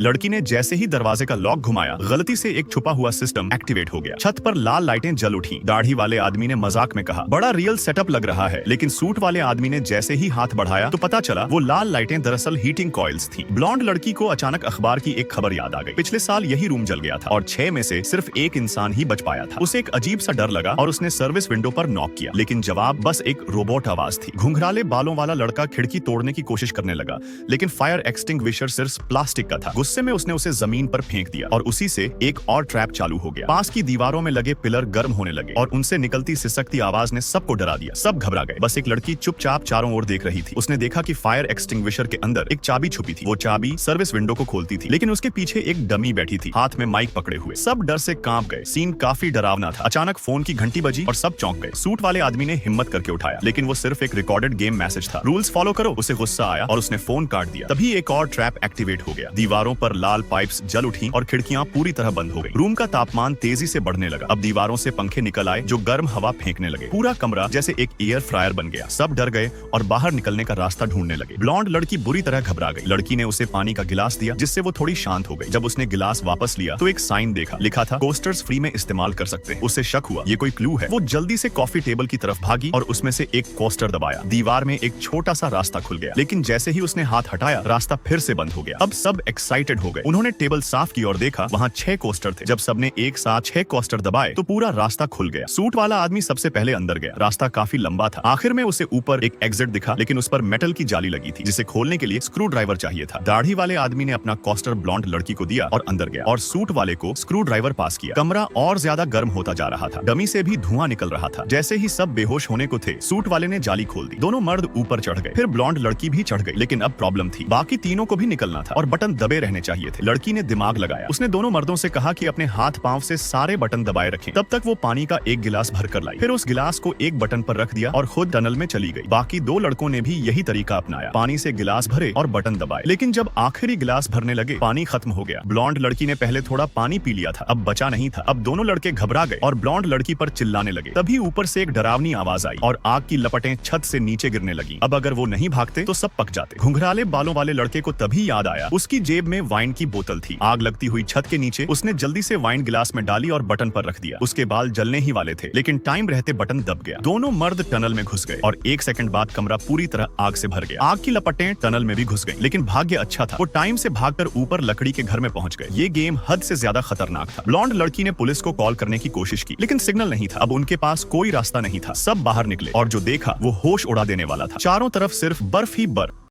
लड़की ने जैसे ही दरवाजे का लॉक घुमाया, गलती से एक छुपा हुआ सिस्टम एक्टिवेट हो गया। छत पर लाल लाइटें जल उठी। दाढ़ी वाले आदमी ने मजाक में कहा, बड़ा रियल सेटअप लग रहा है। लेकिन सूट वाले आदमी ने जैसे ही हाथ बढ़ाया तो पता चला वो लाल लाइटें दरअसल हीटिंग कॉइल्स थी। ब्लॉन्ड लड़की को अचानक अखबार की एक खबर याद आ गई। पिछले साल यही रूम जल गया था और 6 में से सिर्फ एक इंसान ही बच पाया था। उसे एक अजीब सा डर लगा और उसने सर्विस विंडो पर नॉक किया, लेकिन जवाब बस एक रोबोट आवाज थी। घुंघराले बालों वाला लड़का खिड़की तोड़ने की कोशिश करने लगा, लेकिन फायर एक्सटिंग्विशर सिर्फ प्लास्टिक का था। गुस्से में उसने उसे जमीन पर फेंक दिया और उसी से एक और ट्रैप चालू हो गया। पास की दीवारों में लगे पिलर गर्म होने लगे और उनसे निकलती सिसकती आवाज ने सबको डरा दिया। सब घबरा गए। बस एक लड़की चुपचाप चारों ओर देख रही थी। उसने देखा कि फायर एक्सटिंग्विशर के अंदर एक चाबी छुपी थी। वो चाबी सर्विस विंडो को खोलती थी, लेकिन उसके पीछे एक डमी बैठी थी, हाथ में माइक पकड़े हुए। सब डर से कांप गए। सीन काफी डरावना था। अचानक फोन की घंटी बजी और सब चौंक गए। सूट वाले आदमी ने हिम्मत करके उठाया, लेकिन वो सिर्फ एक रिकॉर्डेड गेम मैसेज था। रूल्स फॉलो करो। उसे गुस्सा आया और उसने फोन काट दिया। तभी एक और ट्रैप एक्टिवेट हो गया। दीवारों पर लाल पाइप्स जल उठी और खिड़कियां पूरी तरह बंद हो गई। रूम का तापमान तेजी से बढ़ने लगा। अब दीवारों से पंखे निकल आए जो गर्म हवा फेंकने लगे। पूरा कमरा जैसे एक एयर फ्रायर बन गया। सब डर गए और बाहर निकलने का रास्ता ढूंढने लगे। ब्लॉन्ड लड़की बुरी तरह घबरा गई। लड़की ने उसे पानी का गिलास दिया, जिससे वो थोड़ी शांत हो गई। जब उसने गिलास वापस लिया तो एक साइन देखा। लिखा था, कोस्टर्स फ्री में इस्तेमाल कर सकते हैं। उसे शक हुआ, ये कोई क्लू है। वो जल्दी से कॉफी टेबल की तरफ भागी और उसमें से एक कोस्टर दबाया। दीवार में एक छोटा सा रास्ता खुल गया, लेकिन जैसे ही उसने हाथ हटाया, रास्ता फिर से बंद हो गया। अब सब एक्साइटेड हो गए। उन्होंने टेबल साफ की और देखा वहाँ 6 कोस्टर थे। जब सबने एक साथ 6 कोस्टर दबाए तो पूरा रास्ता खुल गया। सूट वाला आदमी सबसे पहले अंदर गया। रास्ता काफी लंबा था। आखिर में उसे ऊपर एक एग्जिट दिखा, लेकिन उस पर मेटल की जाली लगी थी, जिसे खोलने के लिए स्क्रू ड्राइवर चाहिए था। दाढ़ी वाले आदमी ने अपना कोस्टर ब्लॉन्ड लड़की को दिया और अंदर गया, और सूट वाले को स्क्रू ड्राइवर पास किया। कमरा और ज्यादा गर्म होता जा रहा था। डमी से भी धुआं निकल रहा था। जैसे ही सब बेहोश होने को थे, सूट वाले ने जाली खोल दी। दोनों मर्द ऊपर चढ़ गए। फिर ब्लॉन्ड लड़की भी चढ़ गई, लेकिन अब प्रॉब्लम थी। बाकी तीनों को भी निकलना था और बटन दबे रहने चाहिए थे। लड़की ने दिमाग लगाया। उसने दोनों मर्दों से कहा कि अपने हाथ पांव से सारे बटन दबाए रखें। तब तक वो पानी का एक गिलास भर कर लाई। फिर उस गिलास को एक बटन पर रख दिया और खुद टनल में चली गई। बाकी 2 लड़कों ने भी यही तरीका अपनाया। पानी से गिलास भरे और बटन दबाए, लेकिन जब आखिरी गिलास भरने लगे, पानी खत्म हो गया। ब्लॉन्ड लड़की ने पहले थोड़ा पानी पी लिया था, अब बचा नहीं था। अब दोनों लड़के घबरा गए और ब्लॉन्ड लड़की पर चिल्लाने लगे। तभी ऊपर से एक डरावनी आवाज आई और आग की लपटें छत से नीचे गिरने लगी। अब अगर वो नहीं भागते तो सब पक जाते। घुंघराले बालों वाले लड़के को तभी याद आया, उसकी जेब में वाइन की बोतल थी। आग लगती हुई छत के नीचे उसने जल्दी से वाइन गिलास में डाली और बटन पर रख दिया। उसके बाल जलने ही वाले थे, लेकिन टाइम रहते बटन दब गया। दोनों मर्द टनल में घुस गए और 1 सेकंड बाद कमरा पूरी तरह आग से भर गया। आग की लपटें टनल में भी घुस गईं, लेकिन भाग्य अच्छा था, वो टाइम से भागकर ऊपर लकड़ी के घर में पहुंच गए। ये गेम हद से ज्यादा खतरनाक था। ब्लॉन्ड लड़की ने पुलिस को कॉल करने की कोशिश की, लेकिन सिग्नल नहीं था। अब उनके पास कोई रास्ता नहीं था। सब बाहर निकले और जो देखा वो होश उड़ा देने वाला था। चारों तरफ सिर्फ बर्फ ही बर्फ।